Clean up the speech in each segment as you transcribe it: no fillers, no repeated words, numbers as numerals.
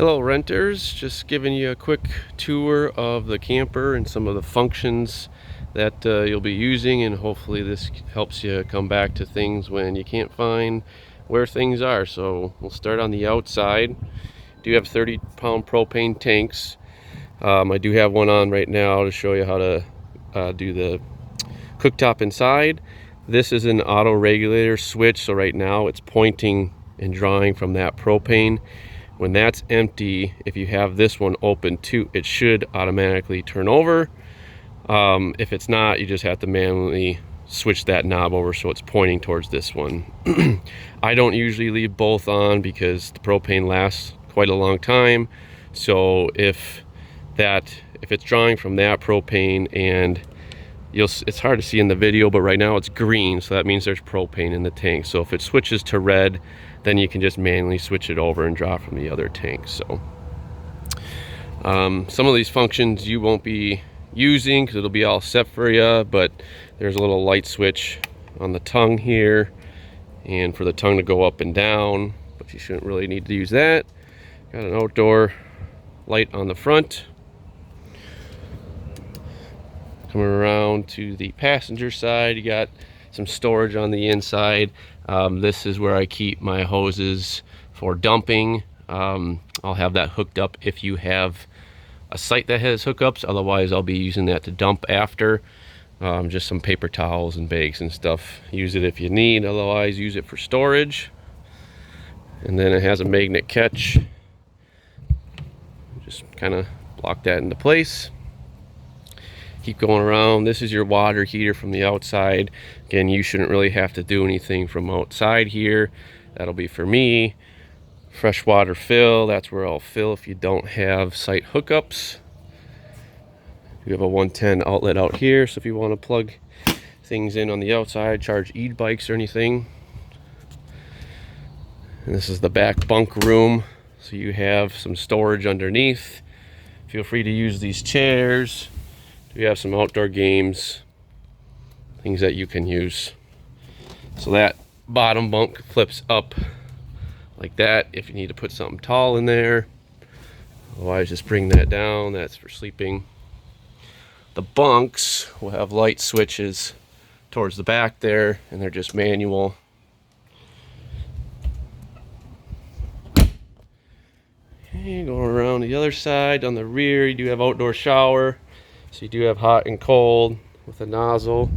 Hello renters, just giving you a quick tour of the camper and some of the functions that you'll be using, and hopefully this helps you come back to things when you can't find where things are. So we'll start on the outside. Do have 30-pound propane tanks. I do have one on right now to show you how to do the cooktop inside. This is an auto regulator switch, so right now it's pointing and drawing from that propane. When that's empty, if you have this one open too, it should automatically turn over. If it's not, you just have to manually switch that knob over so it's pointing towards this one. I don't usually leave both on because the propane lasts quite a long time. So if it's drawing from that propane, and it's hard to see in the video, but right now it's green, so that means there's propane in the tank. So if it switches to red, then you can just manually switch it over and draw from the other tank. So some of these functions you won't be using because it'll be all set for you, but there's a little light switch on the tongue here, and for the tongue to go up and down, but you shouldn't really need to use that. Got an outdoor light on the front. Coming around to the passenger side, you got some storage on the inside. This is where I keep my hoses for dumping. I'll have that hooked up if you have a site that has hookups. Otherwise, I'll be using that to dump after. Just some paper towels and bags and stuff. Use it if you need. Otherwise, use it for storage. And then it has a magnet catch. Just kind of lock that into place. Keep going around. This is your water heater from the outside. Again, you shouldn't really have to do anything from outside here. That'll be for me. Freshwater fill, that's where I'll fill if you don't have site hookups. You have a 110 outlet out here, so if you want to plug things in on the outside, charge e-bikes or anything. And this is the back bunk room, so you have some storage underneath. Feel free to use these chairs. We have some outdoor games, things that you can use. So that bottom bunk flips up like that if you need to put something tall in there. Otherwise, just bring that down. That's for sleeping. The bunks will have light switches towards the back there, and they're just manual. Okay, going around the other side, on the rear, you do have outdoor shower. So you do have hot and cold with a nozzle.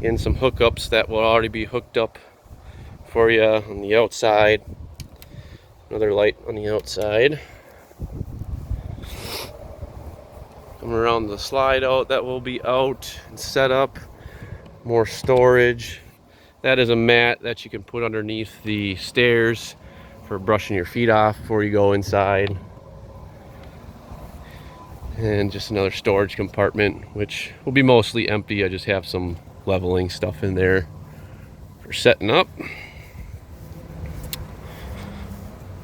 And some hookups that will already be hooked up for you on the outside. Another light on the outside. Coming around the slide out, that will be out and set up. More storage. That is a mat that you can put underneath the stairs for brushing your feet off before you go inside. And just another storage compartment, which will be mostly empty. I just have some leveling stuff in there for setting up.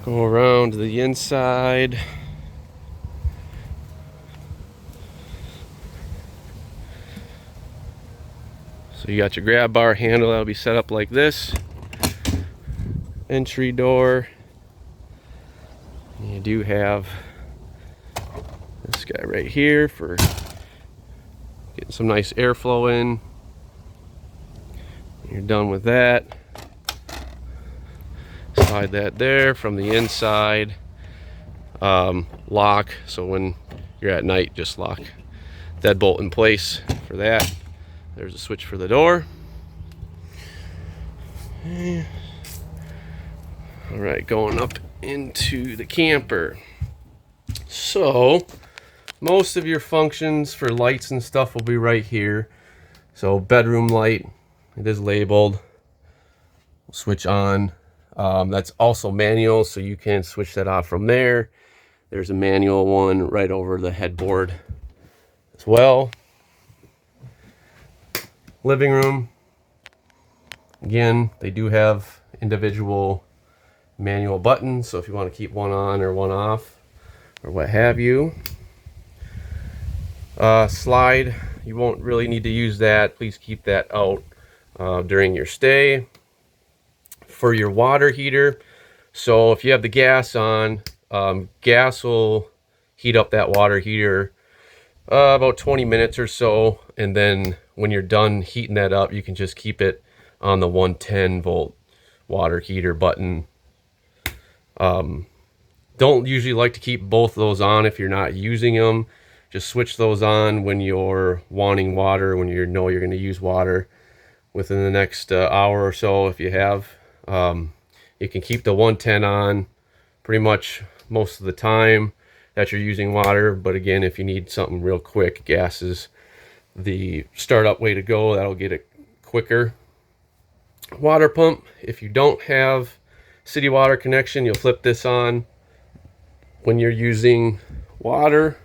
Go around to the inside. So you got your grab bar handle that'll be set up like this. Entry door. You do have this guy right here for getting some nice airflow in. You're done with that. Slide that there from the inside. Lock, so when you're at night, just lock deadbolt in place for that. There's a switch for the door. All right, going up into the camper. So most of your functions for lights and stuff will be right here. So bedroom light, it is labeled. Switch on. That's also manual, so you can switch that off from there. There's a manual one right over the headboard as well. Living room. Again, they do have individual manual buttons, so if you want to keep one on or one off or what have you. Slide, you won't really need to use that. Please keep that out during your stay. For your water heater, So if you have the gas on, gas will heat up that water heater about 20 minutes or so, and then when you're done heating that up, you can just keep it on the 110 volt water heater button. Don't usually like to keep both of those on if you're not using them. Just switch those on when you're wanting water, when you know you're going to use water within the next hour or so. If you have, you can keep the 110 on pretty much most of the time that you're using water. But again, if you need something real quick, gas is the startup way to go. That'll get it quicker. Water pump, if you don't have city water connection, you'll flip this on when you're using water.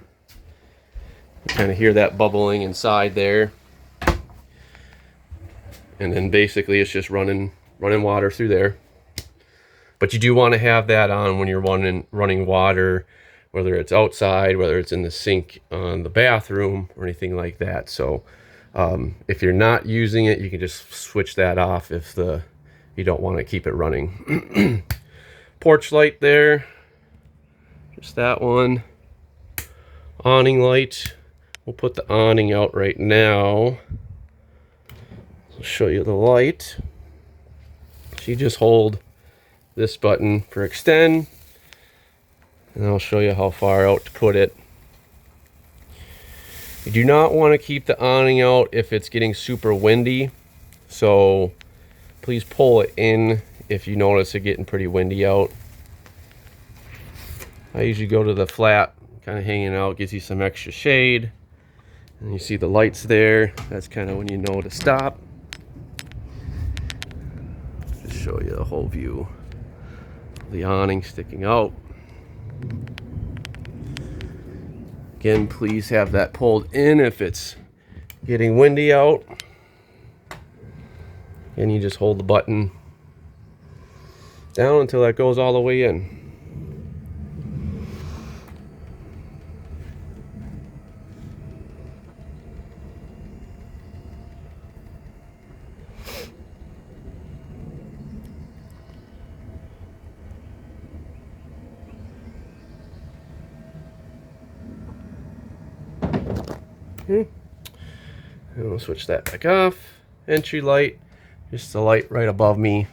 You kind of hear that bubbling inside there, and then basically it's just running water through there. But you do want to have that on when you're running water, whether it's outside, whether it's in the sink on the bathroom or anything like that. So if you're not using it, you can just switch that off if you don't want to keep it running. Porch light there, just that one. Awning light, we'll put the awning out right now. I'll show you the light. So you just hold this button for extend, and I'll show you how far out to put it. You do not want to keep the awning out if it's getting super windy, so please pull it in if you notice it getting pretty windy out. I usually go to the flat, kind of hanging out, gives you some extra shade. And you see the lights there. That's kind of when you know to stop. Just show you the whole view. The awning sticking out. Again, please have that pulled in if it's getting windy out. And you just hold the button down until that goes all the way in. And we'll switch that back off. Entry light, just the light right above me.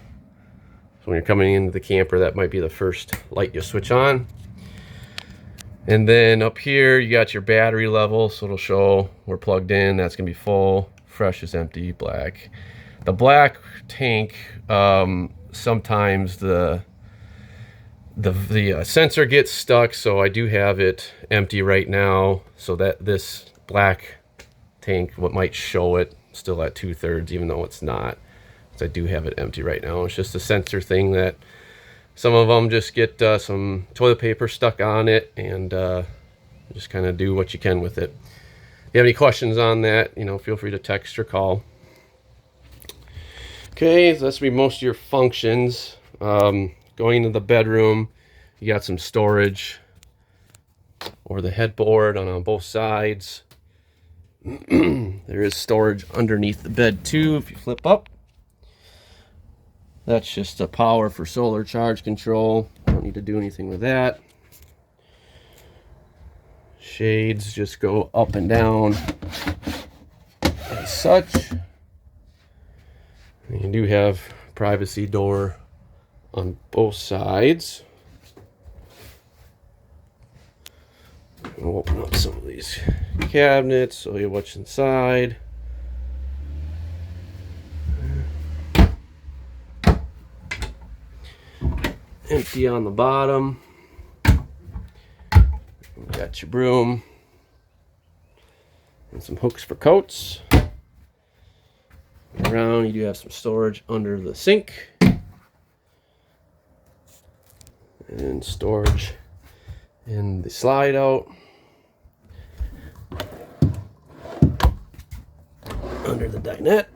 So when you're coming into the camper, that might be the first light you switch on. And then up here, you got your battery level, so it'll show we're plugged in. That's gonna be full. Fresh is empty. Black. The black tank, sometimes the sensor gets stuck, so I do have it empty right now, so that this black tank, what might show it still at 2/3, even though it's not. So I do have it empty right now. It's just a sensor thing that some of them just get some toilet paper stuck on it, and just kind of do what you can with it. If you have any questions on that, feel free to text or call. Okay, so that's gonna be most of your functions. Going into the bedroom, you got some storage or the headboard on both sides. There is storage underneath the bed too if you flip up. That's just a power for solar charge control. Don't need to do anything with that. Shades just go up and down as such. And you do have privacy door on both sides. We'll open up some of these cabinets so you what's inside. Empty on the bottom. Got your broom and some hooks for coats. Around, you do have some storage under the sink and storage in the slide out under the dinette.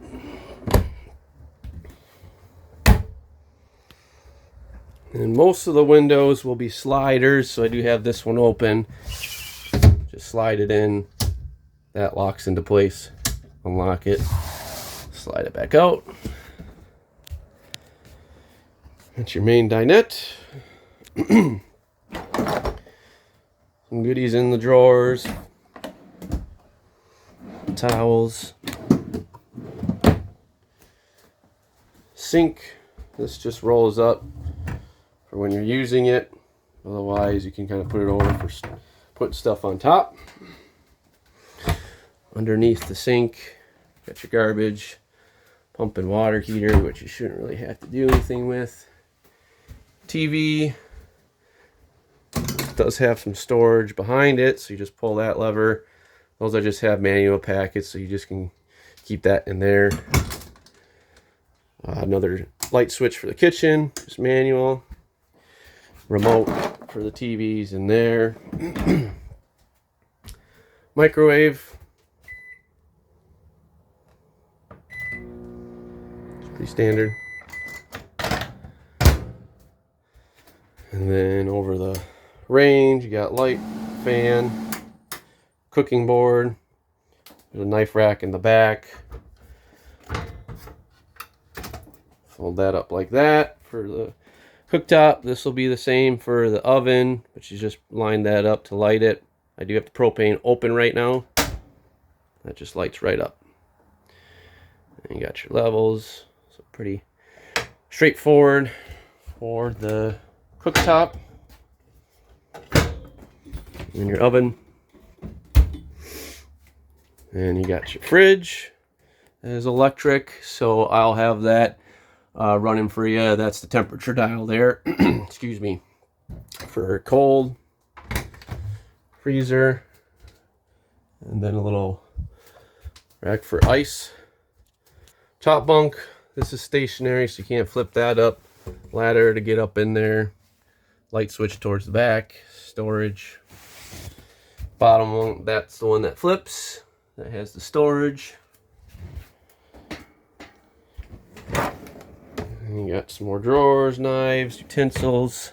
And most of the windows will be sliders, so I do have this one open. Just slide it in. That locks into place. Unlock it. Slide it back out. That's your main dinette. Some goodies in the drawers. Towels. Sink. This just rolls up for when you're using it. Otherwise, you can kind of put it over for putting stuff on top. Underneath the sink, got your garbage, pump and water heater, which you shouldn't really have to do anything with. TV. It does have some storage behind it, so you just pull that lever. Those I just have manual packets, so you just can keep that in there. Another light switch for the kitchen, just manual. Remote for the TVs in there. Microwave. It's pretty standard. And then over the range, you got light, fan, cooking board. There's a knife rack in the back. Fold that up like that for the cooktop. This will be the same for the oven, but you just line that up to light it. I do have the propane open right now. That just lights right up. And you got your levels. So pretty straightforward for the cooktop. And your oven. And you got your fridge. It is electric, so I'll have that running for you. That's the temperature dial there. Excuse me. For cold. Freezer. And then a little rack for ice. Top bunk. This is stationary, so you can't flip that up. Ladder to get up in there. Light switch towards the back. Storage. Bottom one, that's the one that flips. That has the storage. And you got some more drawers, knives, utensils,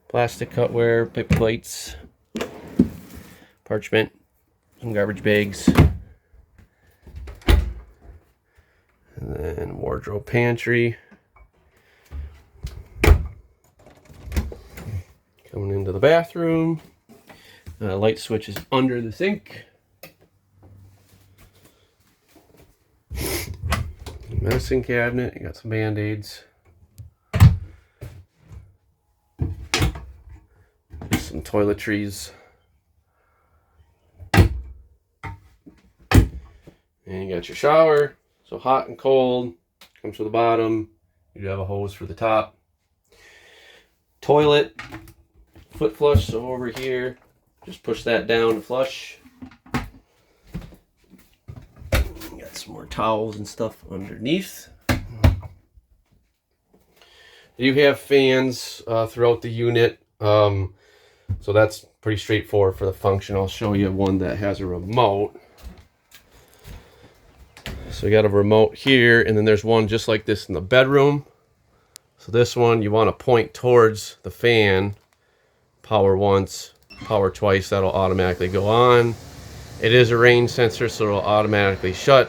plastic cutware, paper plates, parchment, some garbage bags, and then wardrobe pantry. Coming into the bathroom. Light switch is under the sink. Medicine cabinet, you got some band-aids. Some toiletries. And you got your shower. So hot and cold. Comes to the bottom. You have a hose for the top. Toilet. Foot flush, so over here. Just push that down to flush. Got some more towels and stuff underneath. You have fans throughout the unit, so that's pretty straightforward for the function. I'll show you one that has a remote. So you got a remote here, and then there's one just like this in the bedroom. So this one you want to point towards the fan. Power once, power twice, that'll automatically go on. It is a rain sensor, so it'll automatically shut.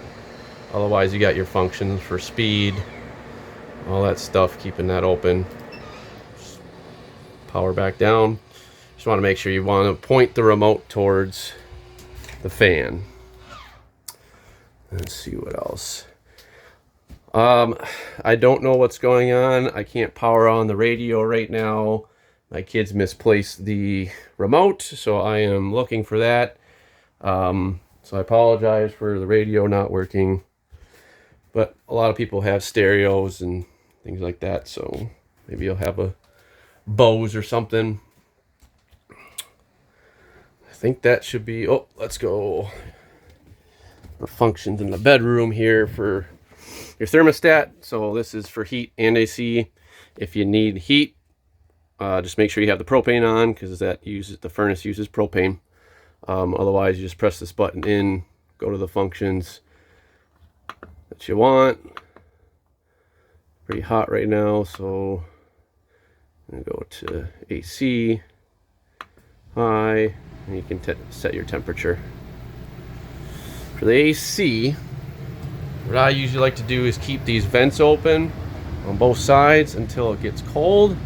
Otherwise, you got your functions for speed, all that stuff, keeping that open. Just power back down. Just want to make sure you want to point the remote towards the fan. Let's see what else. I don't know what's going on. I can't power on the radio right now. My kids misplaced the remote, so I am looking for that. So I apologize for the radio not working. But a lot of people have stereos and things like that, so maybe you'll have a Bose or something. I think that should be... Oh, let's go. The functions in the bedroom here for your thermostat. So this is for heat and AC. If you need heat, just make sure you have the propane on, because the furnace uses propane. Otherwise, you just press this button in, go to the functions that you want. Pretty hot right now, so I'm gonna go to AC, high, and you can set your temperature. For the AC, what I usually like to do is keep these vents open. on both sides until it gets cold.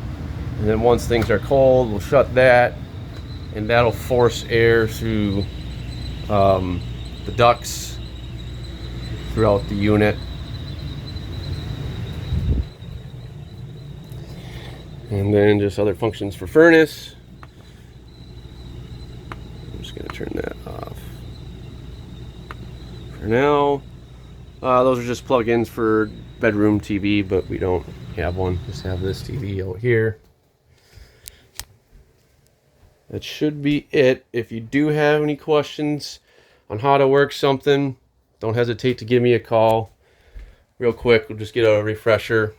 And then once things are cold, we'll shut that, and that'll force air through the ducts throughout the unit. And then just other functions for furnace. I'm just going to turn that off for now. Those are just plug-ins for bedroom TV, but we don't have one. Just have this TV out here. That should be it. If you do have any questions on how to work something, don't hesitate to give me a call. Real quick, we'll just get a refresher.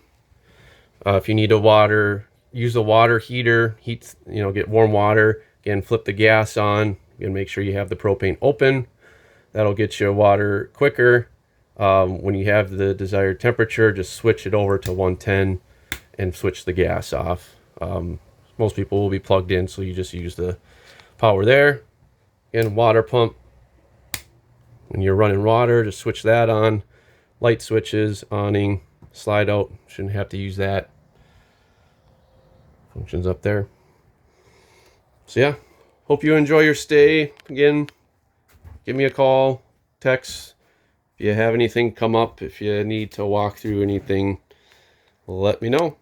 If you need use a water heater, get warm water. Again, flip the gas on and make sure you have the propane open. That'll get you water quicker. When you have the desired temperature, just switch it over to 110 and switch the gas off. Most people will be plugged in, so you just use the power there. And water pump. When you're running water, just switch that on. Light switches, awning, slide out. Shouldn't have to use that. Functions up there. So yeah, hope you enjoy your stay. Again, give me a call, text. If you have anything come up, if you need to walk through anything, let me know.